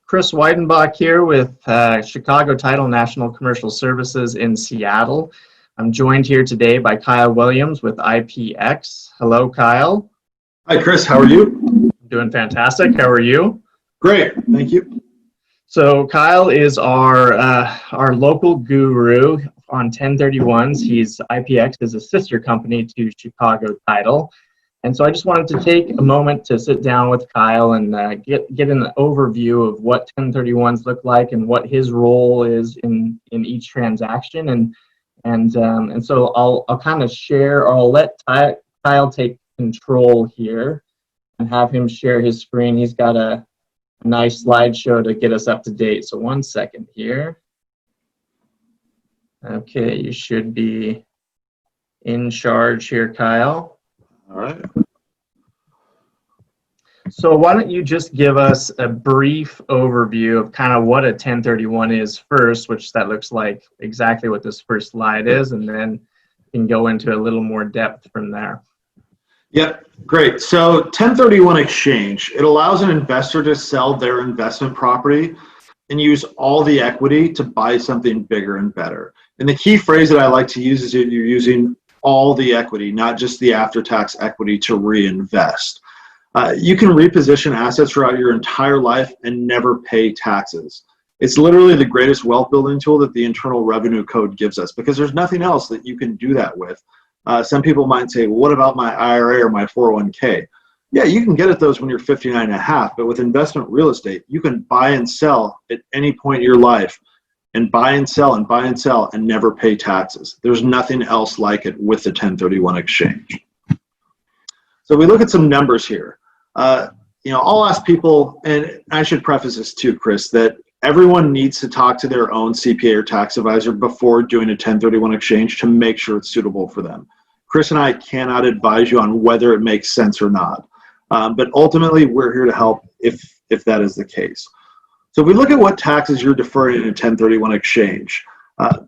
Chris Weidenbach here with Chicago Title National Commercial Services in Seattle. I'm joined here today by Kyle Williams with IPX. Hello, Kyle. Hi, Chris. How are you? Doing fantastic. How are you? Great. Thank you. So Kyle is our local guru on 1031s. IPX is a sister company to Chicago Title. And so I just wanted to take a moment to sit down with Kyle and get an overview of what 1031s look like and what his role is in each transaction. And so I'll kind of share, or I'll let Kyle take control here and have him share his screen. He's got a nice slideshow to get us up to date. So 1 second here. Okay, you should be in charge here, Kyle. All right. So why don't you just give us a brief overview of kind of what a 1031 is first, which that looks like exactly what this first slide is, and then you can go into a little more depth from there. Yep, great. So 1031 exchange, it allows an investor to sell their investment property and use all the equity to buy something bigger and better. And the key phrase that I like to use is that you're using all the equity, not just the after-tax equity, to reinvest. You can reposition assets throughout your entire life and never pay taxes. It's literally the greatest wealth building tool that the Internal Revenue Code gives us, because there's nothing else that you can do that with. Some people might say, well, what about my IRA or my 401k? Yeah, you can get at those when you're 59 and a half, but with investment real estate, you can buy and sell at any point in your life, and buy and sell and buy and sell and never pay taxes. There's nothing else like it with the 1031 exchange. So we look at some numbers here. I'll ask people, and I should preface this too, Chris, that everyone needs to talk to their own CPA or tax advisor before doing a 1031 exchange to make sure it's suitable for them. Chris and I cannot advise you on whether it makes sense or not, but ultimately we're here to help if that is the case. So if we look at what taxes you're deferring in a 1031 exchange,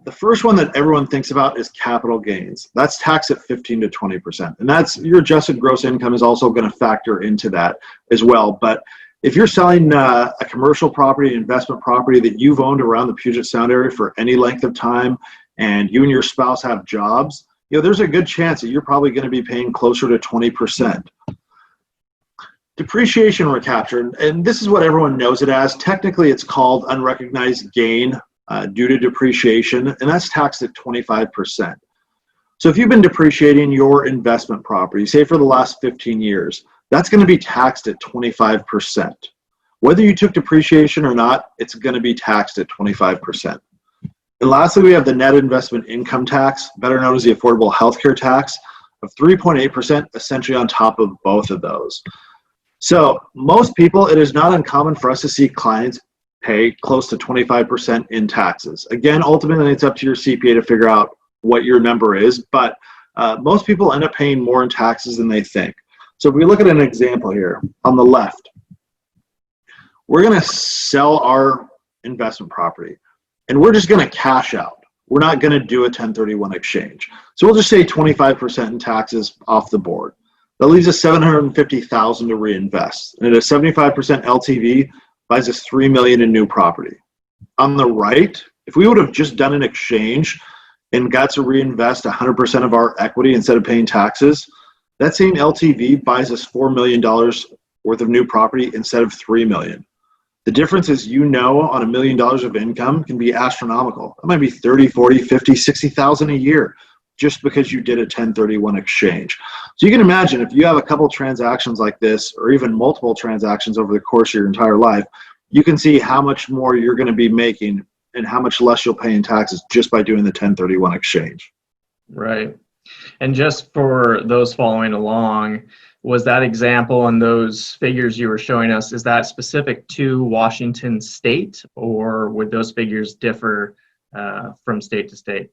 the first one that everyone thinks about is capital gains. That's taxed at 15 to 20%. And that's your adjusted gross income is also going to factor into that as well. But if you're selling a commercial property, investment property that you've owned around the Puget Sound area for any length of time, and you and your spouse have jobs, there's a good chance that you're probably going to be paying closer to 20%. Depreciation recapture, and this is what everyone knows it as. Technically, it's called unrecognized gain due to depreciation, and that's taxed at 25%. So if you've been depreciating your investment property, say for the last 15 years, that's going to be taxed at 25%. Whether you took depreciation or not, it's going to be taxed at 25%. And lastly, we have the net investment income tax, better known as the affordable healthcare tax, of 3.8%, essentially on top of both of those. So most people, it is not uncommon for us to see clients pay close to 25% in taxes. Again, ultimately, it's up to your CPA to figure out what your number is, but most people end up paying more in taxes than they think. So if we look at an example here on the left, we're going to sell our investment property, and we're just going to cash out. We're not going to do a 1031 exchange. So we'll just say 25% in taxes off the board. That leaves us $750,000 to reinvest. And at a 75% LTV, buys us $3 million in new property. On the right, if we would have just done an exchange and got to reinvest 100% of our equity instead of paying taxes, that same LTV buys us $4 million worth of new property instead of $3 million. The difference is, on $1 million of income can be astronomical. It might be 30, 40, 50, 60,000 a year, just because you did a 1031 exchange. So you can imagine if you have a couple transactions like this, or even multiple transactions over the course of your entire life, you can see how much more you're going to be making and how much less you'll pay in taxes just by doing the 1031 exchange. Right. And just for those following along, was that example and those figures you were showing us, is that specific to Washington State, or would those figures differ from state to state?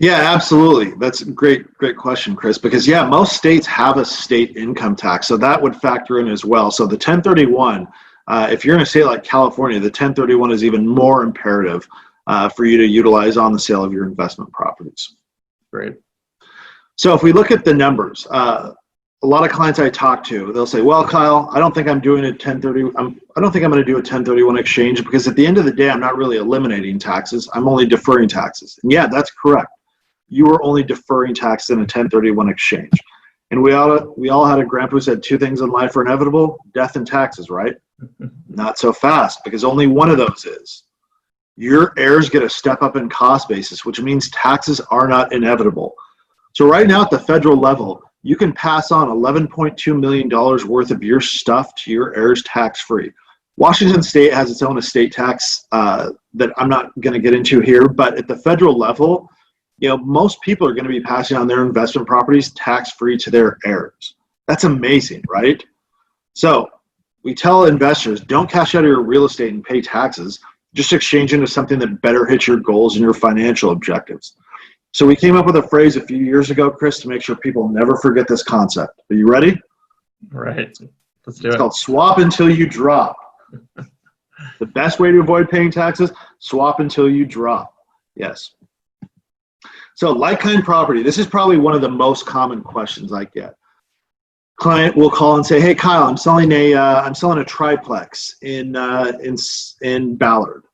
Yeah, absolutely. That's a great question, Chris, because most states have a state income tax, so that would factor in as well. So the 1031, if you're in a state like California, the 1031 is even more imperative for you to utilize on the sale of your investment properties. Great. So if we look at the numbers, a lot of clients I talk to, they'll say, well, Kyle, I don't think I'm doing a 1030. I don't think I'm going to do a 1031 exchange because at the end of the day, I'm not really eliminating taxes. I'm only deferring taxes. And yeah, that's correct. You are only deferring taxes in a 1031 exchange. And we all had a grandpa who said 2 things in life are inevitable, death and taxes, right? Not so fast, because only one of those is. Your heirs get a step up in cost basis, which means taxes are not inevitable. So right now at the federal level, you can pass on $11.2 million worth of your stuff to your heirs tax-free. Washington State has its own estate tax that I'm not going to get into here, but at the federal level, most people are going to be passing on their investment properties tax-free to their heirs. That's amazing, right? So we tell investors, don't cash out of your real estate and pay taxes. Just exchange into something that better hits your goals and your financial objectives. So we came up with a phrase a few years ago, Chris, to make sure people never forget this concept. Are you ready? Right. Let's do it. It's called swap until you drop. The best way to avoid paying taxes, swap until you drop. Yes. So Likekind property, this is probably one of the most common questions I get. Client will call and say, hey, Kyle, I'm selling a triplex in Ballard.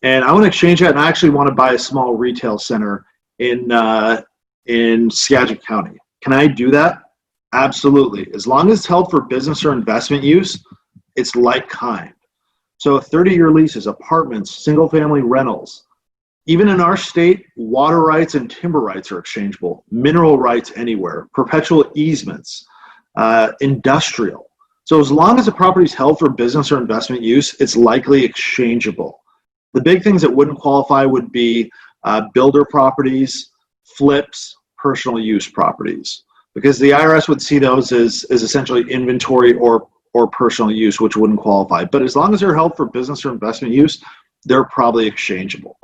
And I want to exchange that, and I actually want to buy a small retail center in Skagit County. Can I do that? Absolutely. As long as it's held for business or investment use, it's Likekind. So 30-year leases, apartments, single-family rentals. Even in our state, water rights and timber rights are exchangeable. Mineral rights anywhere. Perpetual easements. Industrial. So as long as the property is held for business or investment use, it's likely exchangeable. The big things that wouldn't qualify would be builder properties, flips, personal use properties, because the IRS would see those as essentially inventory or personal use, which wouldn't qualify. But as long as they're held for business or investment use, they're probably exchangeable.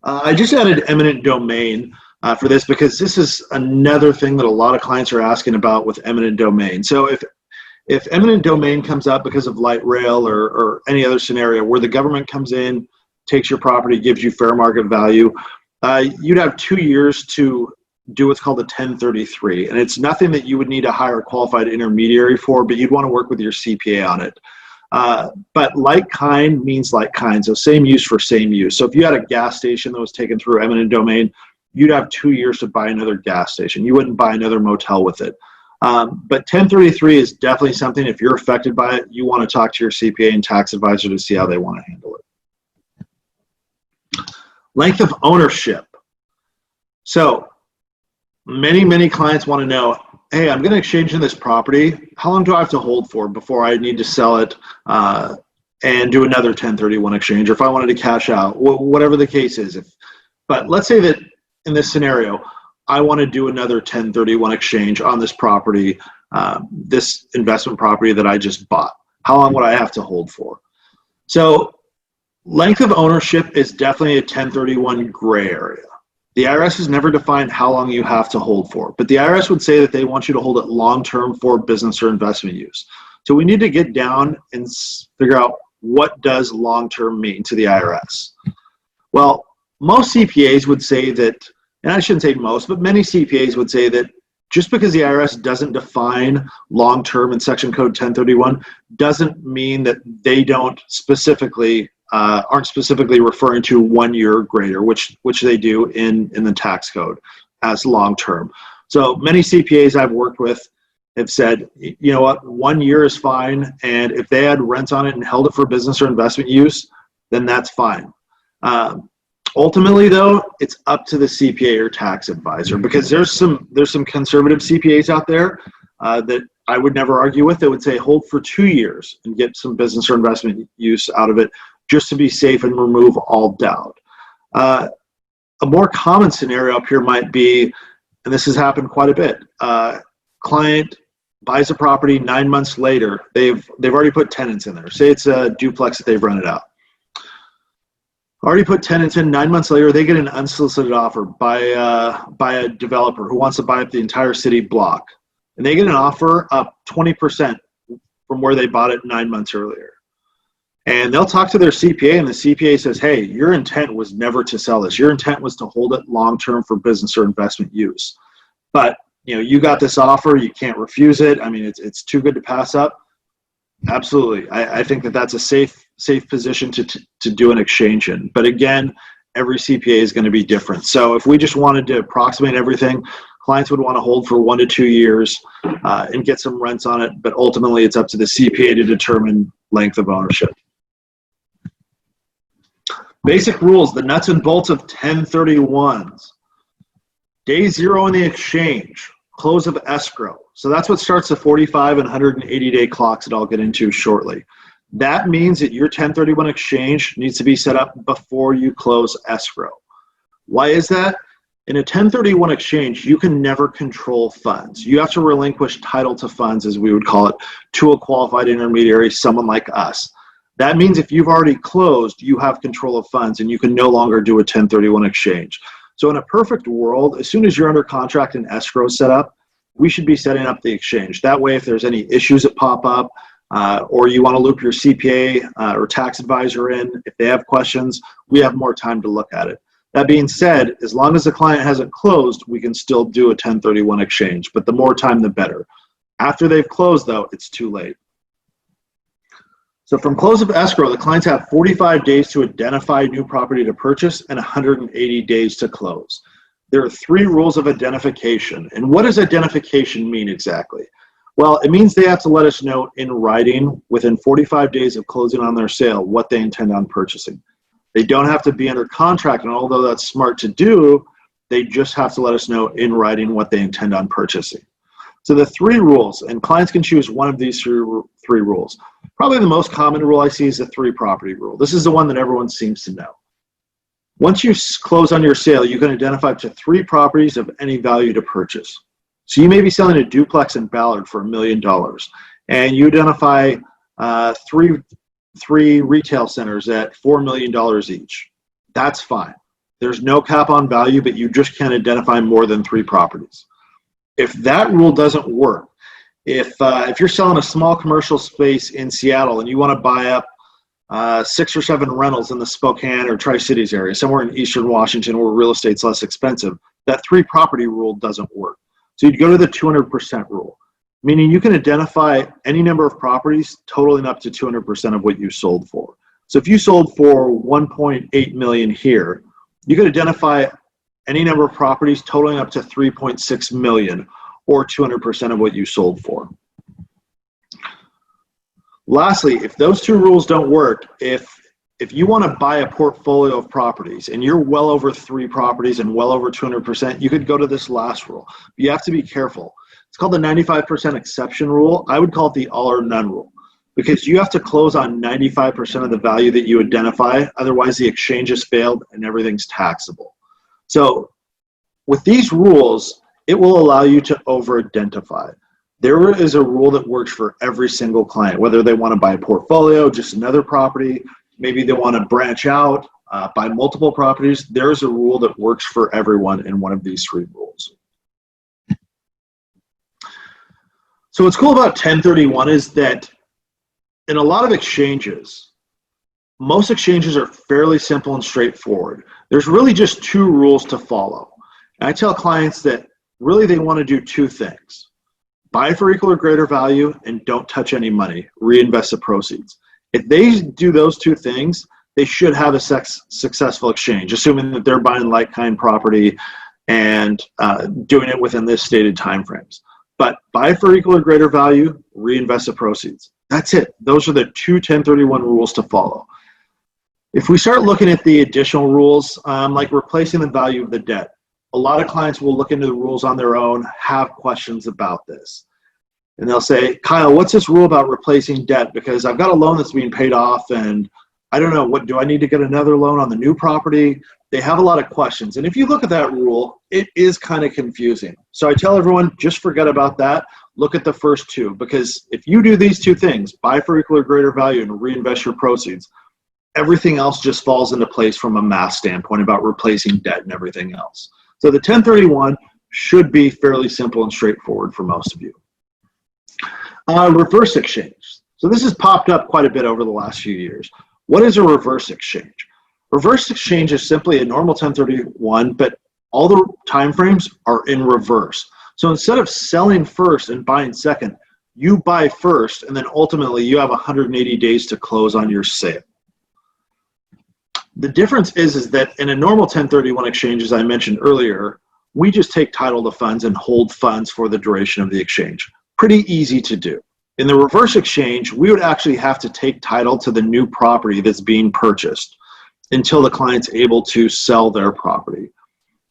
I just added eminent domain for this because this is another thing that a lot of clients are asking about with eminent domain. So if eminent domain comes up because of light rail or any other scenario where the government comes in, takes your property, gives you fair market value, you'd have 2 years to do what's called a 1033. And it's nothing that you would need to hire a qualified intermediary for, but you'd want to work with your CPA on it. But Likekind means Likekind, so same use for same use. So if you had a gas station that was taken through eminent domain, you'd have 2 years to buy another gas station. You wouldn't buy another motel with it. But 1033 is definitely something, if you're affected by it, you want to talk to your CPA and tax advisor to see how they want to handle it. Length of ownership. So many clients want to know, hey, I'm going to exchange in this property. How long do I have to hold for before I need to sell it and do another 1031 exchange, or if I wanted to cash out, whatever the case is. But let's say that in this scenario, I want to do another 1031 exchange on this property, this investment property that I just bought. How long would I have to hold for? So length of ownership is definitely a 1031 gray area. The IRS has never defined how long you have to hold for, but the IRS would say that they want you to hold it long-term for business or investment use. So we need to get down and figure out what does long-term mean to the IRS. Well, most CPAs would say that, and I shouldn't say most, but many CPAs would say that just because the IRS doesn't define long-term in Section Code 1031 doesn't mean that they don't specifically aren't specifically referring to 1 year or greater, which they do in the tax code as long-term. So many CPAs I've worked with have said, you know what, 1 year is fine, and if they had rent on it and held it for business or investment use, then that's fine. Ultimately, though, it's up to the CPA or tax advisor, because there's some conservative CPAs out there that I would never argue with. They would say hold for 2 years and get some business or investment use out of it, just to be safe and remove all doubt. A more common scenario up here might be, and this has happened quite a bit, client buys a property 9 months later, they've already put tenants in there. Say it's a duplex that they've rented out. Already put tenants in, 9 months later, they get an unsolicited offer by a developer who wants to buy up the entire city block. And they get an offer up 20% from where they bought it 9 months earlier. And they'll talk to their CPA, and the CPA says, hey, your intent was never to sell this. Your intent was to hold it long-term for business or investment use. But you got this offer, you can't refuse it. I mean, it's too good to pass up. Absolutely. I think that's a safe position to do an exchange in. But again, every CPA is going to be different. So if we just wanted to approximate everything, clients would want to hold for 1 to 2 years and get some rents on it. But ultimately, it's up to the CPA to determine length of ownership. Basic rules, the nuts and bolts of 1031s. Day 0 in the exchange, close of escrow. So that's what starts the 45 and 180-day clocks that I'll get into shortly. That means that your 1031 exchange needs to be set up before you close escrow. Why is that? In a 1031 exchange, you can never control funds. You have to relinquish title to funds, as we would call it, to a qualified intermediary, someone like us. That means if you've already closed, you have control of funds and you can no longer do a 1031 exchange. So in a perfect world, as soon as you're under contract and escrow set up, we should be setting up the exchange. That way, if there's any issues that pop up, or you want to loop your CPA or tax advisor in, if they have questions, we have more time to look at it. That being said, as long as the client hasn't closed, we can still do a 1031 exchange, but the more time, the better. After they've closed, though, it's too late. So from close of escrow, the clients have 45 days to identify new property to purchase and 180 days to close. There are 3 rules of identification. And what does identification mean exactly? Well, it means they have to let us know in writing within 45 days of closing on their sale what they intend on purchasing. They don't have to be under contract, and although that's smart to do, they just have to let us know in writing what they intend on purchasing. So the 3 rules, and clients can choose one of these 3 rules. Probably the most common rule I see is the 3 property rule. This is the one that everyone seems to know. Once you close on your sale, you can identify up to 3 properties of any value to purchase. So you may be selling a duplex in Ballard for $1 million, and you identify three retail centers at $4 million each. That's fine. There's no cap on value, but you just can't identify more than 3 properties. If that rule doesn't work, if you're selling a small commercial space in Seattle and you want to buy up 6 or 7 rentals in the Spokane or Tri-Cities area, somewhere in Eastern Washington where real estate's less expensive, that 3 property rule doesn't work. So you'd go to the 200% rule, meaning you can identify any number of properties totaling up to 200% of what you sold for. So if you sold for $1.8 million here, you could identify any number of properties totaling up to $3.6 million or 200% of what you sold for. Lastly, if those 2 rules don't work, if you want to buy a portfolio of properties and you're well over 3 properties and well over 200%, you could go to this last rule. You have to be careful. It's called the 95% exception rule. I would call it the all or none rule, because you have to close on 95% of the value that you identify. Otherwise, the exchange has failed and everything's taxable. So with these rules, it will allow you to over-identify. There is a rule that works for every single client, whether they want to buy a portfolio, just another property, maybe they want to branch out, buy multiple properties. There's a rule that works for everyone in one of these 3 rules. So what's cool about 1031 is that in a lot of exchanges, most exchanges are fairly simple and straightforward. There's really just 2 rules to follow. And I tell clients that really they want to do 2 things. Buy for equal or greater value and don't touch any money. Reinvest the proceeds. If they do those 2 things, they should have a successful exchange, assuming that they're buying Likekind property and doing it within this stated timeframes. But buy for equal or greater value, reinvest the proceeds. That's it. Those are the 2 1031 rules to follow. If we start looking at the additional rules, like replacing the value of the debt, a lot of clients will look into the rules on their own, have questions about this. And they'll say, Kyle, what's this rule about replacing debt? Because I've got a loan that's being paid off and I don't know, do I need to get another loan on the new property? They have a lot of questions. And if you look at that rule, it is kind of confusing. So I tell everyone, just forget about that. Look at the first 2, because if you do these 2 things, buy for equal or greater value and reinvest your proceeds, everything else just falls into place from a math standpoint about replacing debt and everything else. So the 1031 should be fairly simple and straightforward for most of you. Reverse exchange. So this has popped up quite a bit over the last few years. What is a reverse exchange? Reverse exchange is simply a normal 1031, but all the timeframes are in reverse. So instead of selling first and buying second, you buy first, and then ultimately you have 180 days to close on your sale. The difference is that in a normal 1031 exchange, as I mentioned earlier, we just take title to funds and hold funds for the duration of the exchange. Pretty easy to do. In the reverse exchange, we would actually have to take title to the new property that's being purchased until the client's able to sell their property.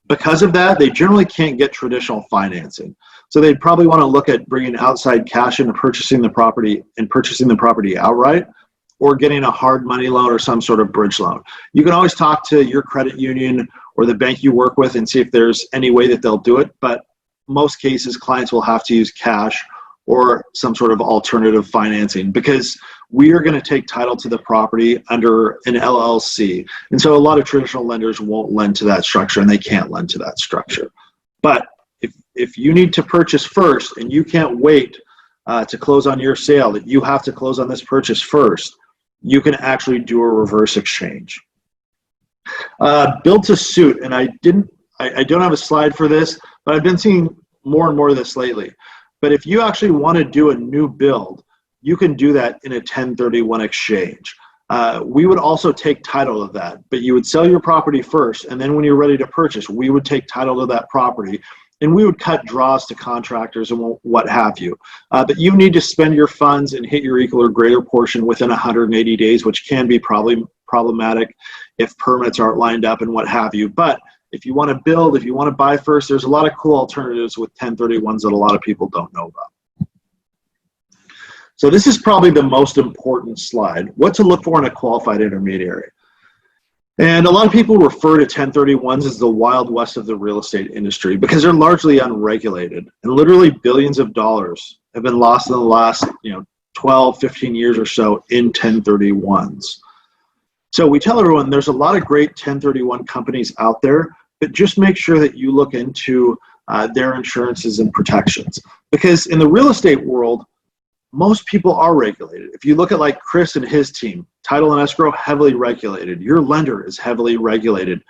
Because of that, they generally can't get traditional financing. So they'd probably want to look at bringing outside cash into purchasing the property and purchasing the property outright, or getting a hard money loan or some sort of bridge loan. You can always talk to your credit union or the bank you work with and see if there's any way that they'll do it. But most cases, clients will have to use cash or some sort of alternative financing, because we are going to take title to the property under an LLC. And so a lot of traditional lenders won't lend to that structure, and they can't lend to that structure. But if you need to purchase first and you can't wait to close on your sale, that you have to close on this purchase first, you can actually do a reverse exchange. Build to suit, and I don't have a slide for this, but I've been seeing more and more of this lately. But if you actually want to do a new build, you can do that in a 1031 exchange. We would also take title of that, but you would sell your property first, and then when you're ready to purchase, we would take title to that property, and we would cut draws to contractors and what have you. But you need to spend your funds and hit your equal or greater portion within 180 days, which can be probably problematic if permits aren't lined up and what have you. But if you want to build, if you want to buy first, there's a lot of cool alternatives with 1031s that a lot of people don't know about. So this is probably the most important slide: what to look for in a qualified intermediary. And a lot of people refer to 1031s as the Wild West of the real estate industry because they're largely unregulated, and literally billions of dollars have been lost in the last 12, 15 years or so in 1031s. So we tell everyone there's a lot of great 1031 companies out there, but just make sure that you look into their insurances and protections. Because in the real estate world, most people are regulated. If you look at like Chris and his team, title and escrow, heavily regulated. Your lender is heavily regulated.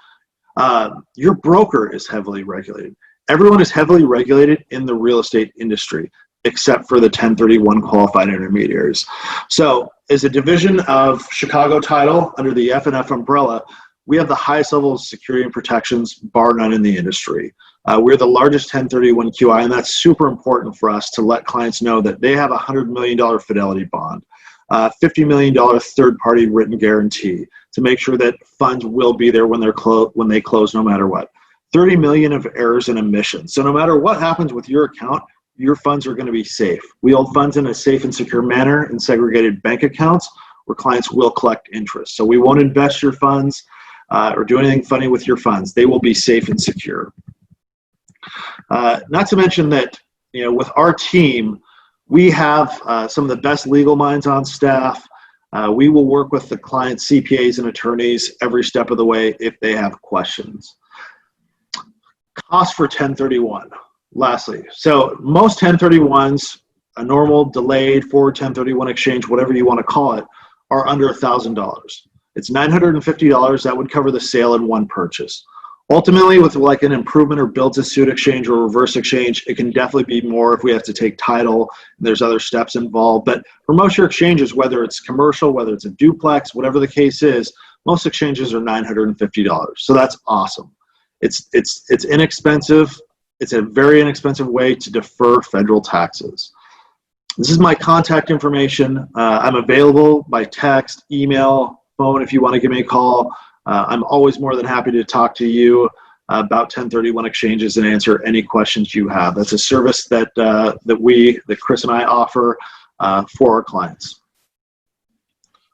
Your broker is heavily regulated. Everyone is heavily regulated in the real estate industry, except for the 1031 qualified intermediaries. So as a division of Chicago Title under the F&F umbrella, we have the highest level of security and protections, bar none, in the industry. We're the largest 1031 QI, and that's super important for us to let clients know that they have a $100 million fidelity bond, $50 million third-party written guarantee to make sure that funds will be there when they close, no matter what. 30 million of errors and omissions. So no matter what happens with your account, your funds are going to be safe. We hold funds in a safe and secure manner in segregated bank accounts where clients will collect interest. So we won't invest your funds or do anything funny with your funds. They will be safe and secure. Not to mention that, with our team, we have some of the best legal minds on staff. We will work with the client's CPAs and attorneys every step of the way if they have questions. Cost for 1031. Lastly, so most 1031s, a normal, delayed, forward 1031 exchange, whatever you want to call it, are under $1,000. It's $950 that would cover the sale in one purchase. Ultimately, with like an improvement or build to suit exchange or reverse exchange, it can definitely be more if we have to take title and there's other steps involved. But for most of your exchanges, whether it's commercial, whether it's a duplex, whatever the case is, most exchanges are $950. So that's awesome. It's inexpensive. It's a very inexpensive way to defer federal taxes. This is my contact information. I'm available by text, email, phone if you want to give me a call. I'm always more than happy to talk to you about 1031 exchanges and answer any questions you have. That's a service that Chris and I offer for our clients.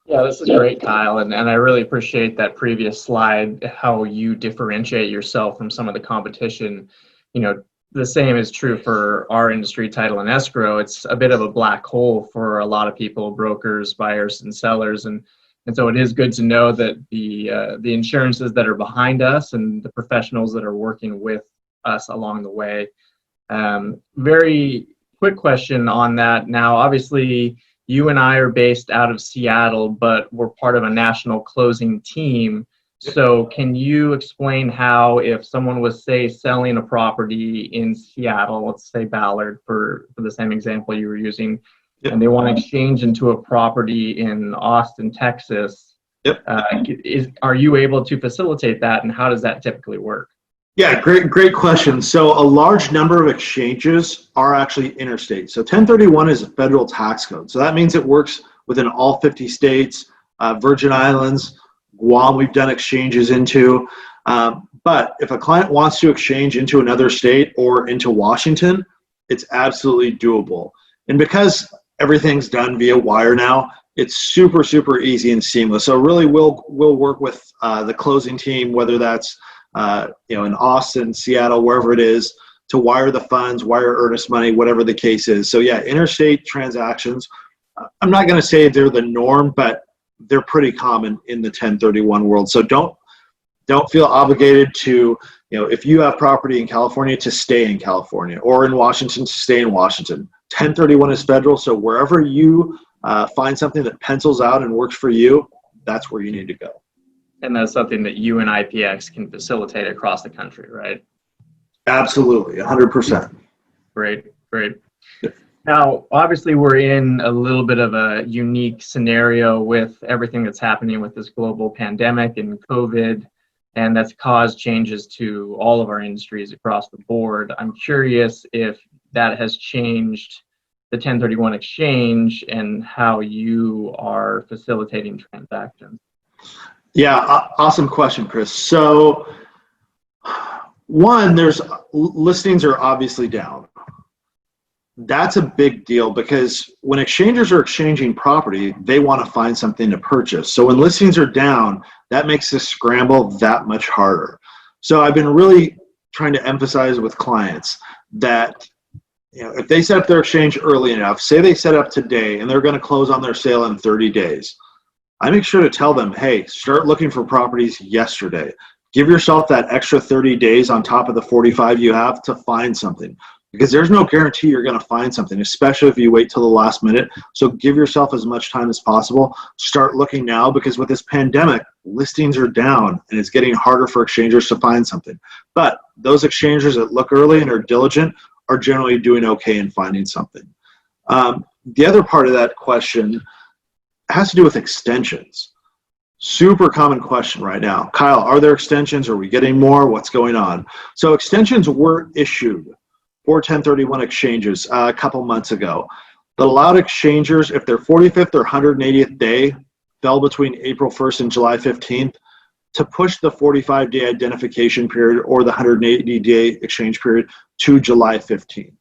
Yeah, this is great, Kyle, and I really appreciate that previous slide, how you differentiate yourself from some of the competition. The same is true for our industry, title and escrow. It's a bit of a black hole for a lot of people, brokers, buyers, and sellers, and so it is good to know that the insurances that are behind us and the professionals that are working with us along the way. Very quick question on that. Now, obviously, you and I are based out of Seattle, but we're part of a national closing team. So can you explain how, if someone was, say, selling a property in Seattle, let's say Ballard for the same example you were using, Yep. and they want to exchange into a property in Austin, Texas, Yep. Are you able to facilitate that, and how does that typically work? Yeah, great question. So a large number of exchanges are actually interstate. So 1031 is a federal tax code. So that means it works within all 50 states, Virgin Islands, Guam, we've done exchanges into. But if a client wants to exchange into another state or into Washington, it's absolutely doable. And because everything's done via wire now, it's super easy and seamless. So really we'll work with the closing team, whether that's in Austin, Seattle, wherever it is, to wire the funds, wire earnest money, whatever the case is. So yeah, interstate transactions, I'm not going to say they're the norm, but they're pretty common in the 1031 world. So don't feel obligated to, if you have property in California, to stay in California, or in Washington to stay in Washington. 1031 is federal, so wherever you find something that pencils out and works for you, that's where you need to go. And that's something that you and IPX can facilitate across the country, right? Absolutely, 100%. Great. Now, obviously, we're in a little bit of a unique scenario with everything that's happening with this global pandemic and COVID, and that's caused changes to all of our industries across the board. I'm curious if that has changed the 1031 exchange and how you are facilitating transactions. Yeah, awesome question, Chris. So, one, listings are obviously down. That's a big deal because when exchangers are exchanging property, they want to find something to purchase. So when listings are down, that makes this scramble that much harder. So I've been really trying to emphasize with clients that if they set up their exchange early enough, say they set up today and they're going to close on their sale in 30 days, I make sure to tell them, hey, start looking for properties yesterday. Give yourself that extra 30 days on top of the 45 you have to find something, because there's no guarantee you're going to find something, especially if you wait till the last minute. So give yourself as much time as possible. Start looking now, because with this pandemic, listings are down and it's getting harder for exchangers to find something. But those exchangers that look early and are diligent are generally doing okay in finding something. The other part of that question has to do with extensions. Super common question right now. Kyle, are there extensions? Are we getting more? What's going on? So extensions were issued for 1031 exchanges a couple months ago that allowed exchangers, if their 45th or 180th day fell between April 1st and July 15th, to push the 45-day identification period or the 180-day exchange period to July 15th.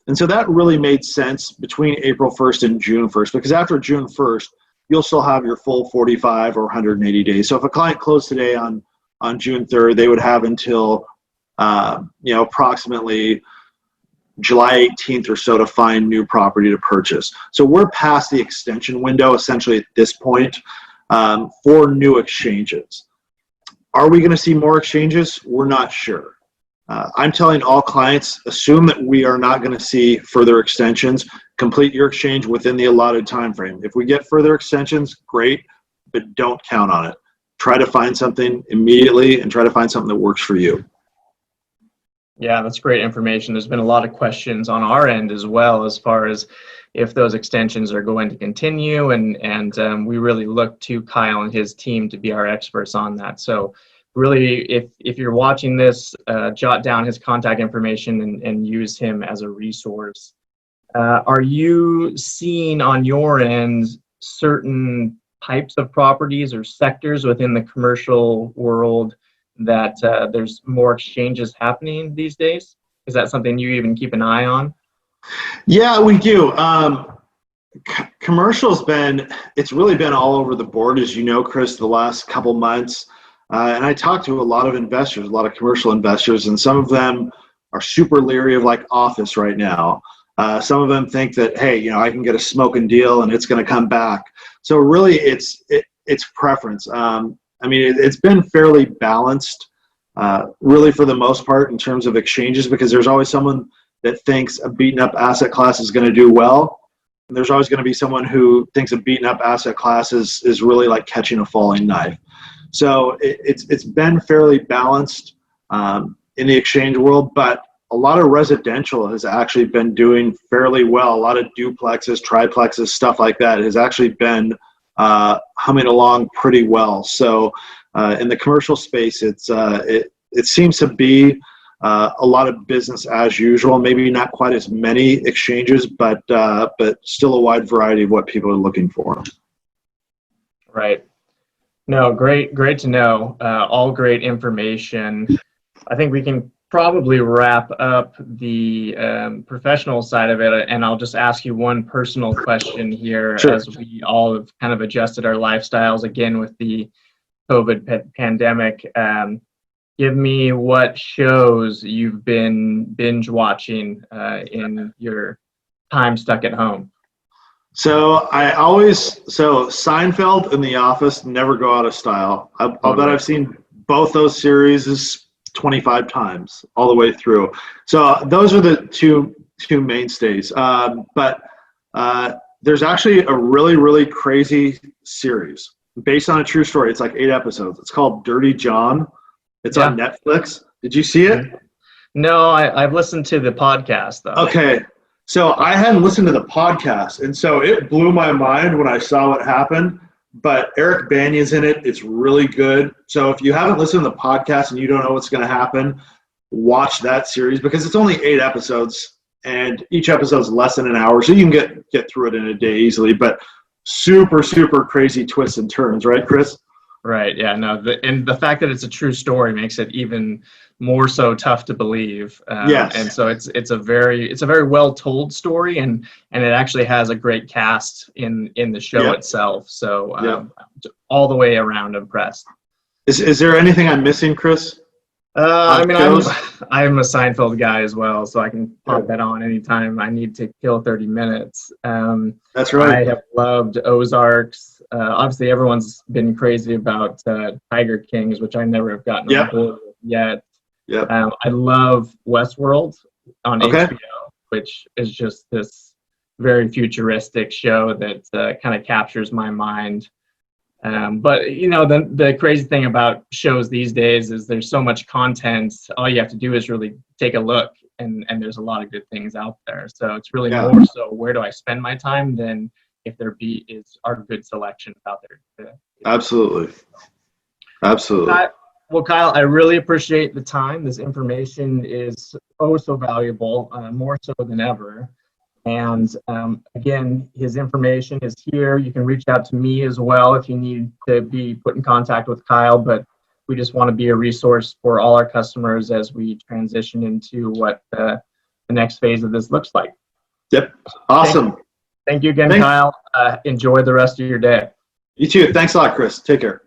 And so that really made sense between April 1st and June 1st, because after June 1st, you'll still have your full 45 or 180 days. So if a client closed today on June 3rd, they would have until approximately July 18th or so to find new property to purchase. So we're past the extension window essentially at this point for new exchanges. Are we going to see more exchanges? We're not sure. I'm telling all clients, assume that we are not going to see further extensions. Complete your exchange within the allotted time frame. If we get further extensions, great, but don't count on it. Try to find something immediately and try to find something that works for you. Yeah, that's great information. There's been a lot of questions on our end as well, as far as if those extensions are going to continue, and we really look to Kyle and his team to be our experts on that. So really, if you're watching this, jot down his contact information and use him as a resource. Are you seeing on your end certain types of properties or sectors within the commercial world that there's more exchanges happening these days? Is that something you even keep an eye on? Yeah, we do. Commercial's it's really been all over the board, as you know, Chris, the last couple months. And I talked to a lot of investors, a lot of commercial investors, and some of them are super leery of like office right now. Some of them think that, hey, I can get a smoking deal and it's going to come back. So really it's preference. It's been fairly balanced, really for the most part in terms of exchanges, because there's always someone that thinks a beaten up asset class is going to do well. And there's always going to be someone who thinks a beaten up asset class is really like catching a falling knife. So it's been fairly balanced in the exchange world, but a lot of residential has actually been doing fairly well. A lot of duplexes, triplexes, stuff like that has actually been humming along pretty well. So in the commercial space, it seems to be a lot of business as usual. Maybe not quite as many exchanges, but still a wide variety of what people are looking for. Right. No, great to know. All great information. I think we can probably wrap up the professional side of it, and I'll just ask you one personal question here. Sure. As we all have kind of adjusted our lifestyles again with the COVID pandemic. Give me what shows you've been binge watching in your time stuck at home. So Seinfeld and The Office never go out of style. I'll bet I've seen both those series 25 times all the way through. So those are the two mainstays. But there's actually a really crazy series based on a true story. It's like 8 episodes. It's called Dirty John. It's on Netflix. Did you see it? No, I've listened to the podcast though. Okay. So I hadn't listened to the podcast, and so it blew my mind when I saw what happened. But Eric Banya's in it. It's really good. So if you haven't listened to the podcast and you don't know what's going to happen, watch that series because it's only 8 episodes, and each episode's less than an hour, so you can get through it in a day easily. But super crazy twists and turns, right, Chris? Right. Yeah. No. And the fact that it's a true story makes it even more so tough to believe. Yes. And so it's a very well told story, and it actually has a great cast in the show itself. So all the way around impressed. Is there anything I'm missing, Chris? I mean, I'm a Seinfeld guy as well, so I can pop that on anytime I need to kill 30 minutes. That's right. I have loved Ozarks. Obviously, everyone's been crazy about Tiger Kings, which I never have gotten on board with yet. Yep. I love Westworld on HBO, which is just this very futuristic show that kind of captures my mind. But you know, the crazy thing about shows these days is there's so much content. All you have to do is really take a look, and there's a lot of good things out there. So it's really more so where do I spend my time than if there are good selections out there. Absolutely. Well, Kyle, I really appreciate the time. This information is so valuable, more so than ever. And again, his information is here. You can reach out to me as well if you need to be put in contact with Kyle, but we just want to be a resource for all our customers as we transition into what the next phase of this looks like. Yep. Awesome. Thank you again, Kyle. Enjoy the rest of your day. You too. Thanks a lot, Chris. Take care.